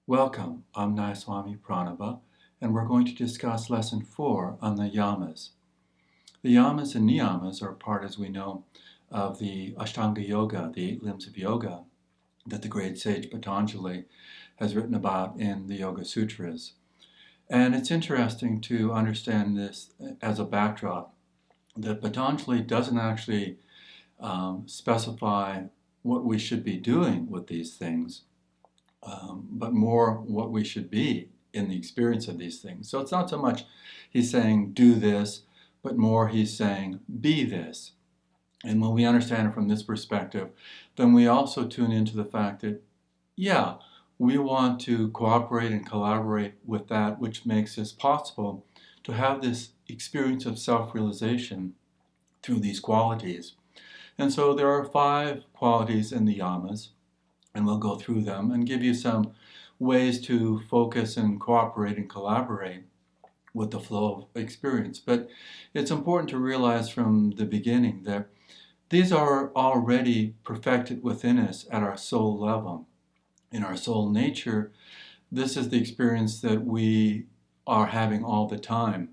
Welcome, I'm Nayaswami Pranava, and we're going to discuss Lesson 4 on the Yamas. The Yamas and Niyamas are part, as we know, of the Ashtanga Yoga, the 8 limbs of yoga, that the great sage Patanjali has written about in the Yoga Sutras. And it's interesting to understand this as a backdrop, that Patanjali doesn't actually specify what we should be doing with these things, but more what we should be in the experience of these things. So it's not so much he's saying do this, but more he's saying be this. And when we understand it from this perspective, then we also tune into the fact that, yeah, we want to cooperate and collaborate with that which makes it possible to have this experience of self-realization through these qualities. And so there are 5 qualities in the yamas, and we'll go through them and give you some ways to focus and cooperate and collaborate with the flow of experience. But it's important to realize from the beginning that these are already perfected within us at our soul level. In our soul nature, this is the experience that we are having all the time.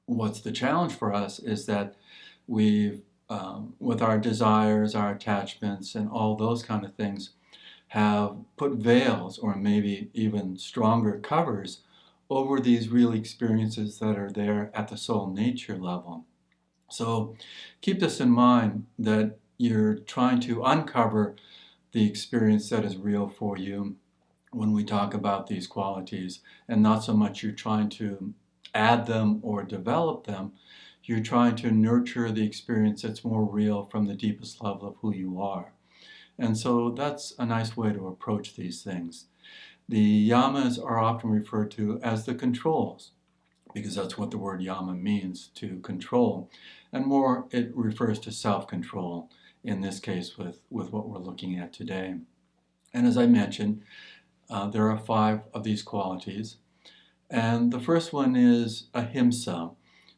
What's the challenge for us is that we've, with our desires, our attachments, and all those kind of things, have put veils or maybe even stronger covers over these real experiences that are there at the soul nature level. So keep this in mind, that you're trying to uncover the experience that is real for you when we talk about these qualities, and not so much you're trying to add them or develop them. You're trying to nurture the experience that's more real from the deepest level of who you are. And so that's a nice way to approach these things. The yamas are often referred to as the controls, because that's what the word yama means, to control. And more, it refers to self-control, in this case with what we're looking at today. And as I mentioned, there are 5 of these qualities. And the first one is ahimsa,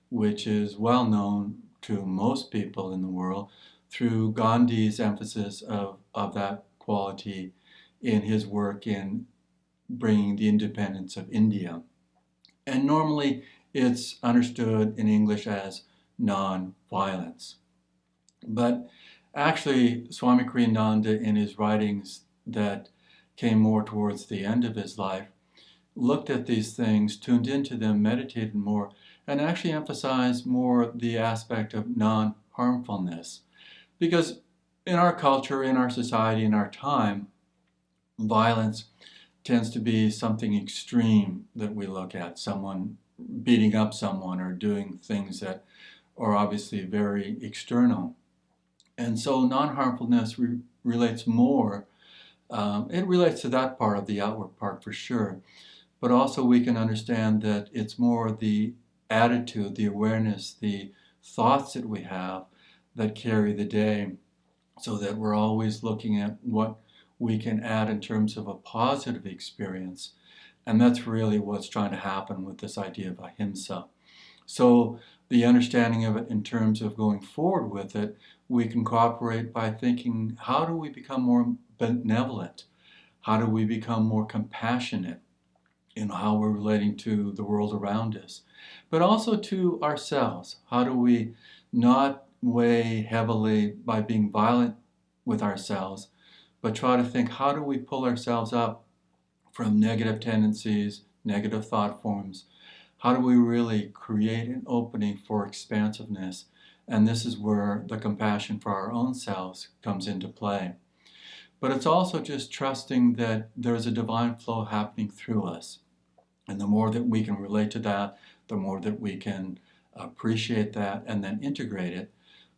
which is well known to most people in the world through Gandhi's emphasis of that quality in his work in bringing the independence of India. And normally it's understood in English as non-violence. But actually, Swami Kriyananda, in his writings that came more towards the end of his life, looked at these things, tuned into them, meditated more, and actually emphasized more the aspect of non-harmfulness. Because in our culture, in our society, in our time, violence tends to be something extreme that we look at, someone beating up someone or doing things that are obviously very external. And so non-harmfulness relates more, it relates to that part of the outward part for sure, but also we can understand that it's more the attitude, the awareness, the thoughts that we have that carry the day, so that we're always looking at what we can add in terms of a positive experience. And that's really what's trying to happen with this idea of ahimsa. So the understanding of it in terms of going forward with it, we can cooperate by thinking, how do we become more benevolent? How do we become more compassionate in how we're relating to the world around us? But also to ourselves. How do we not weigh heavily by being violent with ourselves, but try to think, how do we pull ourselves up from negative tendencies, negative thought forms? How do we really create an opening for expansiveness? And this is where the compassion for our own selves comes into play. But it's also just trusting that there's a divine flow happening through us. And the more that we can relate to that, the more that we can appreciate that and then integrate it,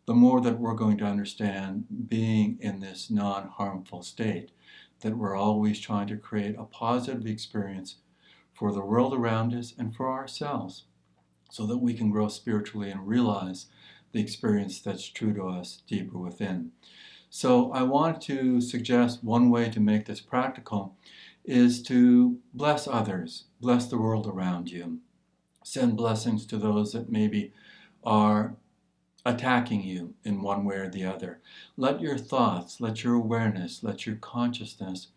the more that we're going to understand being in this non-harmful state, that we're always trying to create a positive experience for the world around us and for ourselves, so that we can grow spiritually and realize the experience that's true to us deeper within. So I want to suggest one way to make this practical is to bless others, bless the world around you. Send blessings to those that maybe are attacking you in one way or the other. Let your thoughts, let your awareness, let your consciousness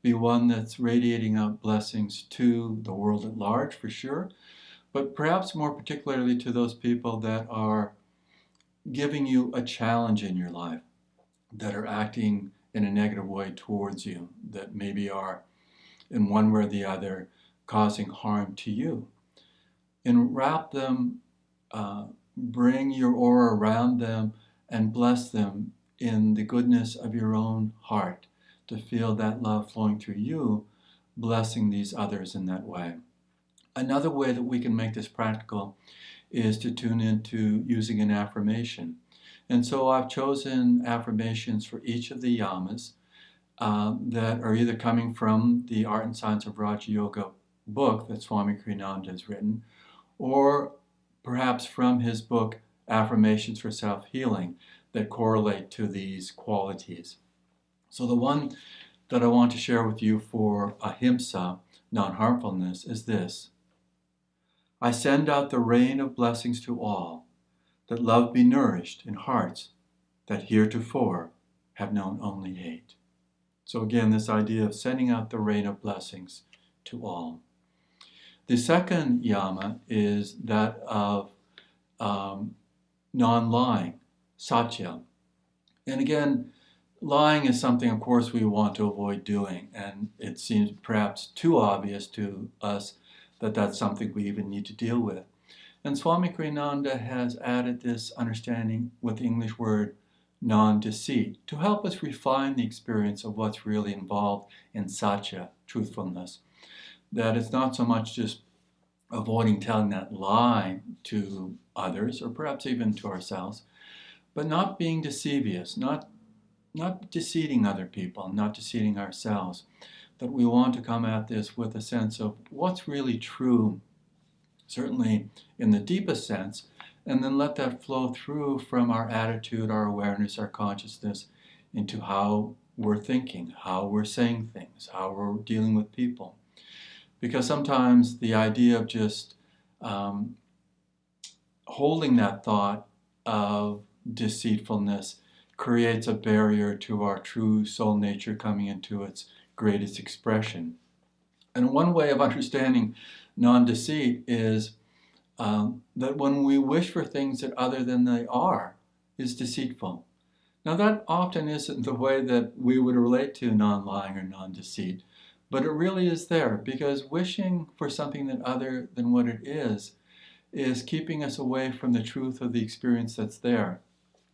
be one that's radiating out blessings to the world at large, for sure, but perhaps more particularly to those people that are giving you a challenge in your life, that are acting in a negative way towards you, that maybe are in one way or the other causing harm to you. Enwrap them, bring your aura around them, and bless them in the goodness of your own heart, to feel that love flowing through you, blessing these others in that way. Another way that we can make this practical is to tune into using an affirmation. And so I've chosen affirmations for each of the yamas that are either coming from the Art and Science of Raja Yoga book that Swami Kriyananda has written, or perhaps from his book, Affirmations for Self-Healing, that correlate to these qualities. So the one that I want to share with you for ahimsa, non-harmfulness, is this. I send out the rain of blessings to all, that love be nourished in hearts that heretofore have known only hate. So again, this idea of sending out the rain of blessings to all. The second yama is that of non-lying, satya. And again, lying is something, of course, we want to avoid doing, and it seems perhaps too obvious to us that that's something we even need to deal with. And Swami Kriyananda has added this understanding with the English word non-deceit to help us refine the experience of what's really involved in satya, truthfulness. That it's not so much just avoiding telling that lie to others, or perhaps even to ourselves, but not being deceivious, not deceiving other people, not deceiving ourselves. That we want to come at this with a sense of what's really true, certainly in the deepest sense, and then let that flow through from our attitude, our awareness, our consciousness, into how we're thinking, how we're saying things, how we're dealing with people. Because sometimes the idea of just holding that thought of deceitfulness creates a barrier to our true soul nature coming into its greatest expression. And one way of understanding non-deceit is that when we wish for things that other than they are is deceitful. Now that often isn't the way that we would relate to non-lying or non-deceit, but it really is there, because wishing for something that other than what it is keeping us away from the truth of the experience that's there.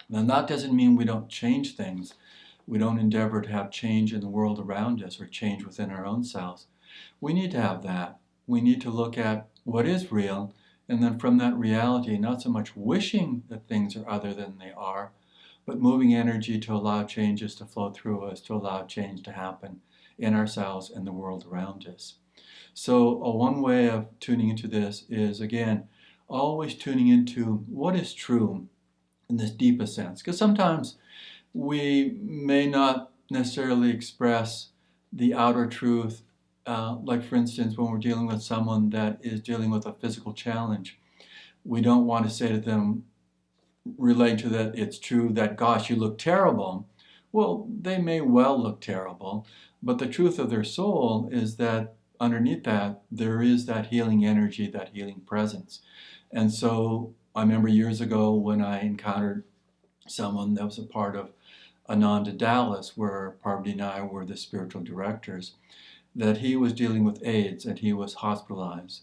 Now that doesn't mean we don't change things. We don't endeavor to have change in the world around us or change within our own selves. We need to have that. We need to look at what is real, and then from that reality, not so much wishing that things are other than they are, but moving energy to allow changes to flow through us, to allow change to happen in ourselves and the world around us. So one way of tuning into this is, again, always tuning into what is true in this deepest sense. Because sometimes we may not necessarily express the outer truth, like for instance, when we're dealing with someone that is dealing with a physical challenge, we don't want to say to them, relate to that it's true that, gosh, you look terrible. Well, they may well look terrible, but the truth of their soul is that underneath that, there is that healing energy, that healing presence. And so I remember years ago when I encountered someone that was a part of Ananda Dallas, where Parvati and I were the spiritual directors, that he was dealing with AIDS and he was hospitalized.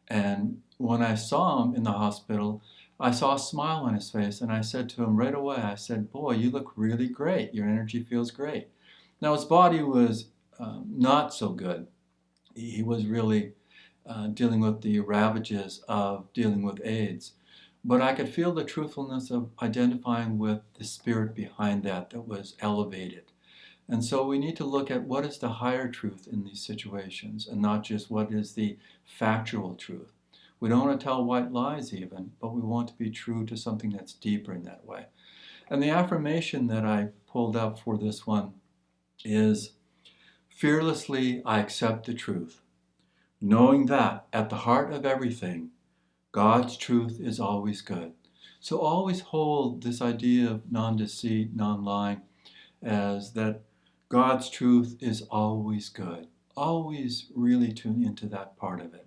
And when I saw him in the hospital, I saw a smile on his face, and I said to him right away, I said, boy, you look really great. Your energy feels great. Now his body was not so good. He was really dealing with the ravages of dealing with AIDS. But I could feel the truthfulness of identifying with the spirit behind that was elevated. And so we need to look at what is the higher truth in these situations, and not just what is the factual truth. We don't want to tell white lies even, but we want to be true to something that's deeper in that way. And the affirmation that I pulled up for this one is, fearlessly I accept the truth, knowing that at the heart of everything, God's truth is always good. So always hold this idea of non-deceit, non-lying, as that God's truth is always good. Always really tune into that part of it.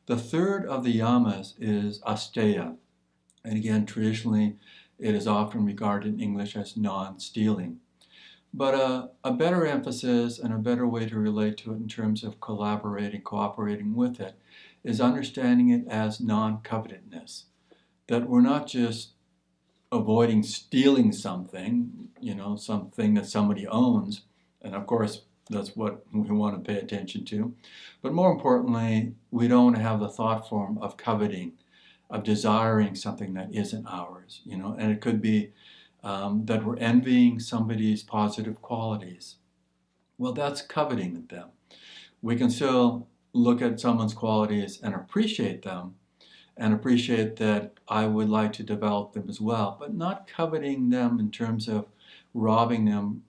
The third of the yamas is asteya. And again, traditionally, it is often regarded in English as non-stealing. But a better emphasis and a better way to relate to it in terms of collaborating, cooperating with it, is understanding it as non-covetedness. That we're not just avoiding stealing something, something that somebody owns, and of course that's what we want to pay attention to. But more importantly, we don't have the thought form of coveting, of desiring something that isn't ours, and it could be that we're envying somebody's positive qualities. Well, that's coveting them. We can still look at someone's qualities and appreciate them, and appreciate that I would like to develop them as well, but not coveting them in terms of robbing them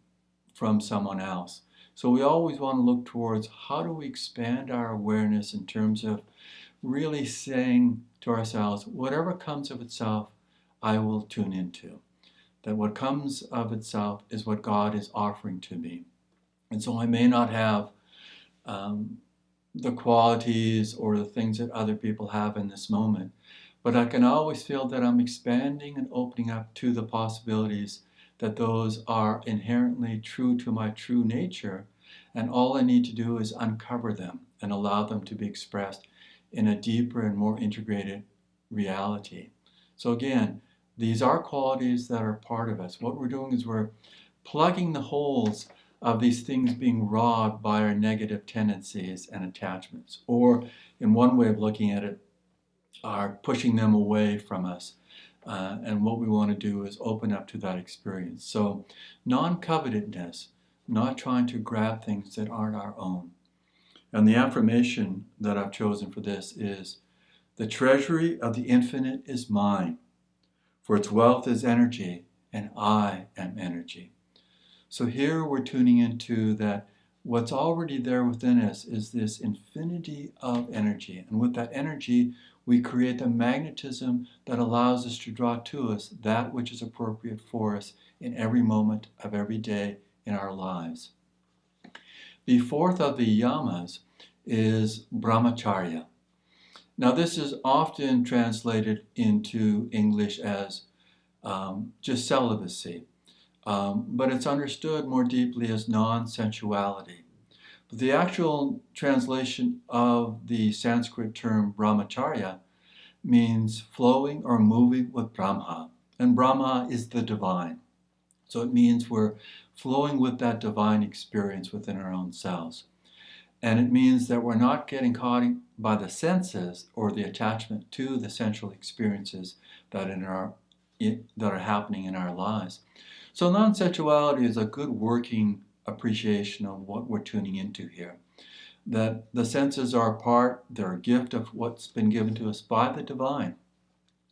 from someone else. So we always want to look towards how do we expand our awareness in terms of really saying to ourselves, whatever comes of itself, I will tune into. That what comes of itself is what God is offering to me. And so I may not have the qualities or the things that other people have in this moment, but I can always feel that I'm expanding and opening up to the possibilities that those are inherently true to my true nature, and all I need to do is uncover them and allow them to be expressed in a deeper and more integrated reality. So again, these are qualities that are part of us. What we're doing is we're plugging the holes of these things being robbed by our negative tendencies and attachments. Or, in one way of looking at it, are pushing them away from us. And what we want to do is open up to that experience. So, non-covetedness, not trying to grab things that aren't our own. And the affirmation that I've chosen for this is, the treasury of the infinite is mine, for its wealth is energy, and I am energy. So here we're tuning into that what's already there within us is this infinity of energy. And with that energy, we create the magnetism that allows us to draw to us that which is appropriate for us in every moment of every day in our lives. The fourth of the yamas is brahmacharya. Now this is often translated into English as just celibacy. But it's understood more deeply as non-sensuality. But the actual translation of the Sanskrit term brahmacharya means flowing or moving with Brahma. And Brahma is the divine. So it means we're flowing with that divine experience within our own selves. And it means that we're not getting caught by the senses or the attachment to the sensual experiences that are happening in our lives. So non-sensuality is a good working appreciation of what we're tuning into here. That the senses are a part, they're a gift of what's been given to us by the divine.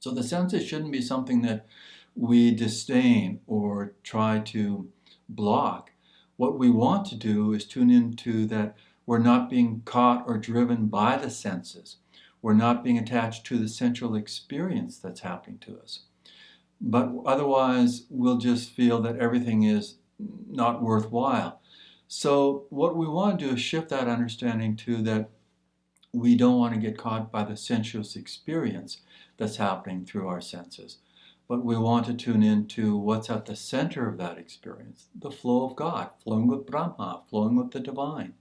So the senses shouldn't be something that we disdain or try to block. What we want to do is tune into that we're not being caught or driven by the senses. We're not being attached to the sensual experience that's happening to us. But otherwise, we'll just feel that everything is not worthwhile. So what we want to do is shift that understanding to that we don't want to get caught by the sensuous experience that's happening through our senses. But we want to tune into what's at the center of that experience, the flow of God, flowing with Brahma, flowing with the divine.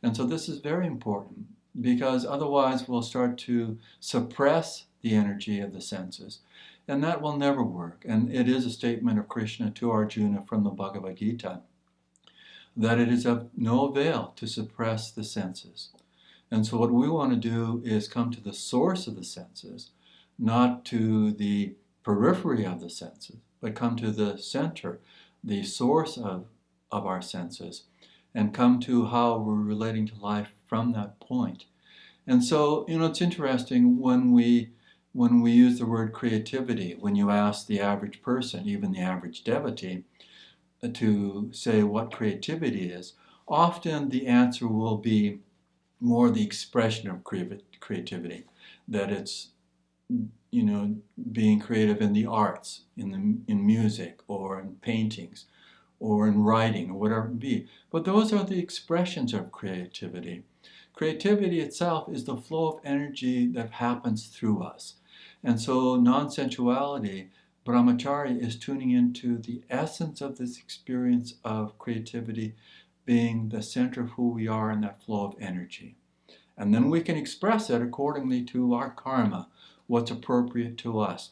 And so this is very important, because otherwise we'll start to suppress the energy of the senses. And that will never work. And it is a statement of Krishna to Arjuna from the Bhagavad Gita, that it is of no avail to suppress the senses. And so what we want to do is come to the source of the senses, not to the periphery of the senses, but come to the center, the source of our senses, and come to how we're relating to life from that point. And so, it's interesting when we use the word creativity, when you ask the average person, even the average devotee, to say what creativity is, often the answer will be more the expression of creativity, that it's, being creative in the arts, in music, or in paintings, or in writing, or whatever it be. But those are the expressions of creativity. Creativity itself is the flow of energy that happens through us. And so non-sensuality, brahmacharya, is tuning into the essence of this experience of creativity being the center of who we are in that flow of energy. And then we can express it accordingly to our karma, what's appropriate to us,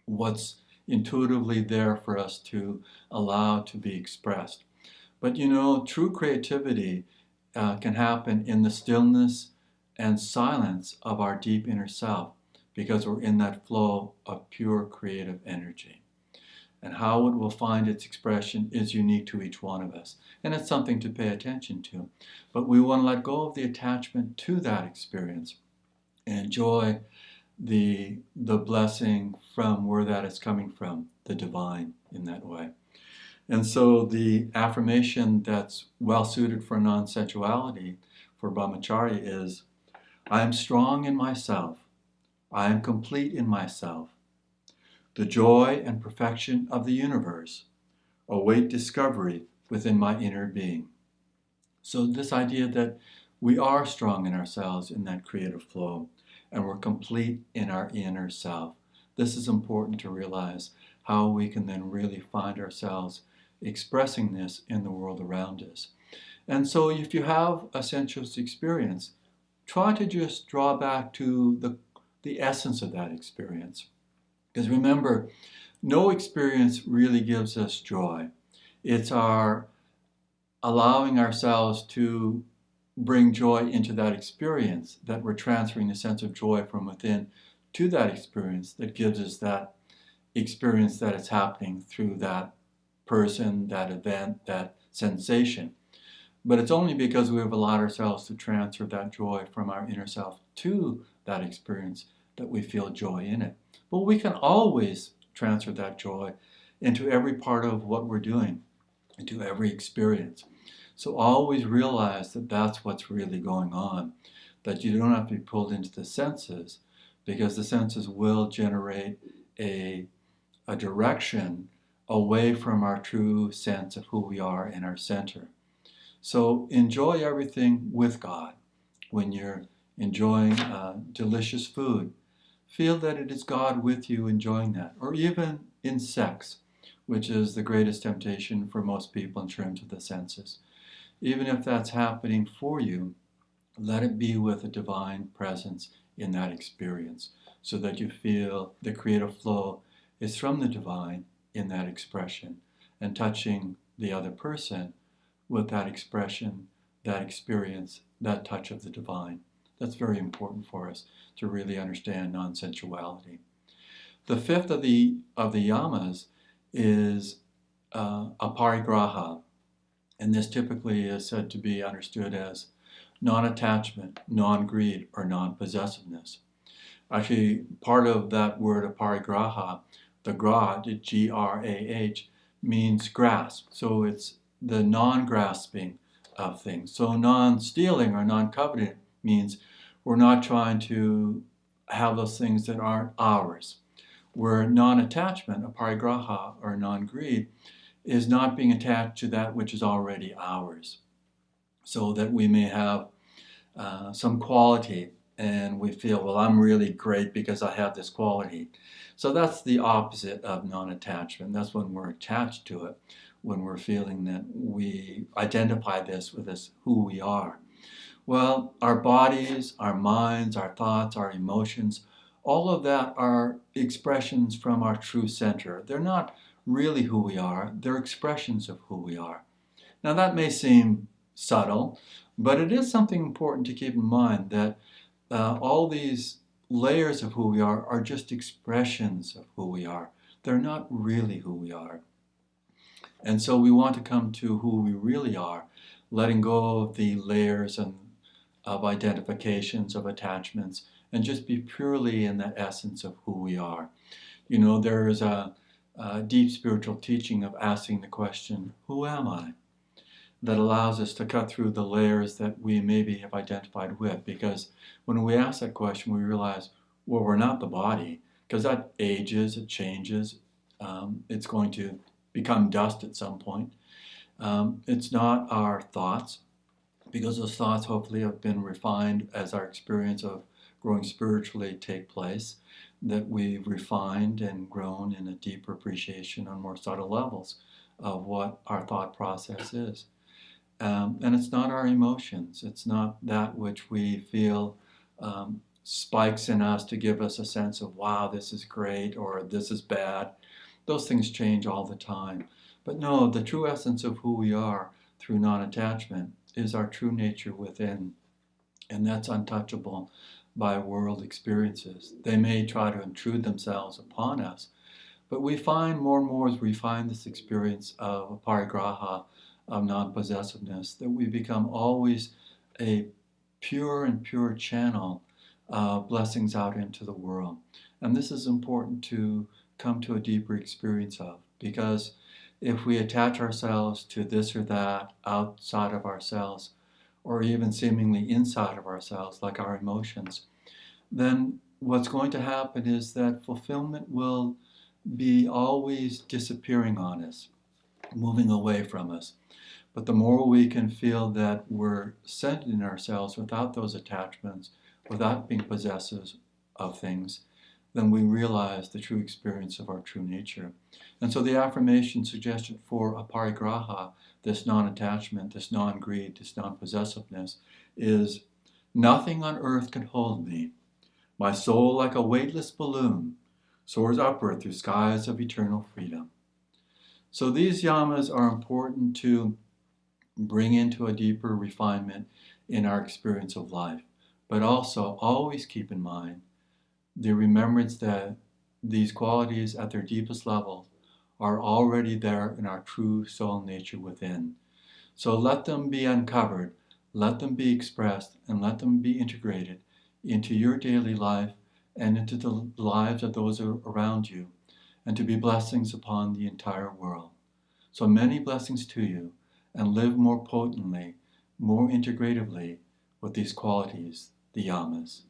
what's intuitively there for us to allow to be expressed. But true creativity can happen in the stillness and silence of our deep inner self, because we're in that flow of pure creative energy. And how it will find its expression is unique to each one of us. And it's something to pay attention to. But we want to let go of the attachment to that experience and enjoy the blessing from where that is coming from, the divine, in that way. And so the affirmation that's well suited for non-sensuality for brahmacharya is, I am strong in myself. I am complete in myself. The joy and perfection of the universe await discovery within my inner being. So this idea that we are strong in ourselves in that creative flow, and we're complete in our inner self. This is important to realize, how we can then really find ourselves expressing this in the world around us. And so if you have a sensuous experience, try to just draw back to the essence of that experience. Because remember, no experience really gives us joy. It's our allowing ourselves to bring joy into that experience, that we're transferring the sense of joy from within to that experience, that gives us that experience that is happening through that person, that event, that sensation. But it's only because we've allowed ourselves to transfer that joy from our inner self to that experience that we feel joy in it. But we can always transfer that joy into every part of what we're doing, into every experience. So always realize that that's what's really going on, that you don't have to be pulled into the senses, because the senses will generate a direction away from our true sense of who we are in our center. So enjoy everything with God. When you're enjoying delicious food, feel that it is God with you enjoying that. Or even in sex, which is the greatest temptation for most people in terms of the senses. Even if that's happening for you, let it be with a divine presence in that experience, so that you feel the creative flow is from the divine in that expression, and touching the other person with that expression, that experience, that touch of the divine. That's very important for us to really understand non-sensuality. The fifth of the yamas is aparigraha, and this typically is said to be understood as non-attachment, non-greed, or non-possessiveness. Actually, part of that word aparigraha, the gra, G-R-A-H, means grasp. So it's the non-grasping of things. So non-stealing or non-coveting means we're not trying to have those things that aren't ours. Where non-attachment, aparigraha, or non-greed, is not being attached to that which is already ours. So that we may have some quality and we feel, well, I'm really great because I have this quality. So that's the opposite of non-attachment. That's when we're attached to it, when we're feeling that we identify this with this who we are. Well, our bodies, our minds, our thoughts, our emotions, all of that are expressions from our true center. They're not really who we are, they're expressions of who we are. Now that may seem subtle, but it is something important to keep in mind, that all these layers of who we are just expressions of who we are. They're not really who we are. And so we want to come to who we really are, letting go of the layers and of identifications, of attachments, and just be purely in the essence of who we are. You know, there is a deep spiritual teaching of asking the question, who am I? That allows us to cut through the layers that we maybe have identified with. Because when we ask that question, we realize, well, we're not the body, because that ages, it changes, it's going to become dust at some point. It's not our thoughts, because those thoughts hopefully have been refined as our experience of growing spiritually take place, that we've refined and grown in a deeper appreciation on more subtle levels of what our thought process is. And it's not our emotions. It's not that which we feel spikes in us to give us a sense of, wow, this is great or this is bad. Those things change all the time. But no, the true essence of who we are through non-attachment is our true nature within. And that's untouchable by world experiences. They may try to intrude themselves upon us, but we find more and more as we find this experience of parigraha, of non-possessiveness, that we become always a pure and pure channel of blessings out into the world. And this is important to come to a deeper experience of, because if we attach ourselves to this or that outside of ourselves, or even seemingly inside of ourselves, like our emotions, then what's going to happen is that fulfillment will be always disappearing on us, moving away from us. But the more we can feel that we're centered in ourselves without those attachments, without being possessive of things, then we realize the true experience of our true nature. And so the affirmation suggested for aparigraha, this non-attachment, this non-greed, this non-possessiveness, is nothing on earth can hold me. My soul, like a weightless balloon, soars upward through skies of eternal freedom. So these yamas are important to bring into a deeper refinement in our experience of life. But also always keep in mind the remembrance that these qualities at their deepest level are already there in our true soul nature within. So let them be uncovered, let them be expressed, and let them be integrated into your daily life and into the lives of those around you, and to be blessings upon the entire world. So many blessings to you, and live more potently, more integratively with these qualities, the yamas.